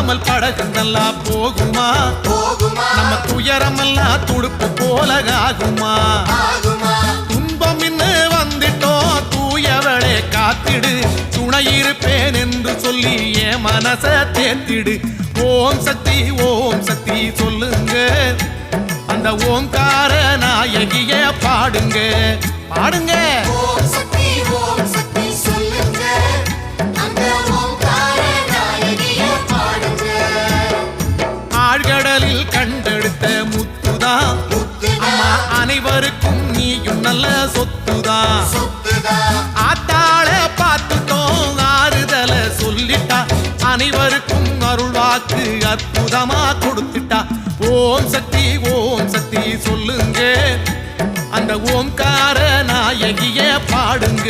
இல்லாமல் படகு நல்லா போகுமா நம்ம துயரமெல்லாம் துடுப்பு போல ஆகுமா துன்பம் இன்னு வந்துட்டோம் தூயவளே காத்திடு துணை இருப்பேன் என்று சொல்லி என் மனச தேத்திடு ஓம் சக்தி சொல்லுங்க அந்த ஓங்கார நாயகிய பாடுங்க பாடுங்க ஓம் சக்தி சொல்லுங்க அந்த ஓங்கார நாயகிய பாடுங்க ஆழ்கடலில் கண்டெடுத்த முத்துதான் அம்மா அனைவருக்கும் நீயும் நல்ல சொத்துதான் ஆத்தாள பார்த்துட்டோம் ஆறுதல சொல்லிட்டா அனைவருக்கும் அருள் வாக்கு அற்புதமா கொடுத்துட்டா ஓம் சக்தி சொல்லுங்க அந்த ஓம்கார நாயகிய பாடுங்க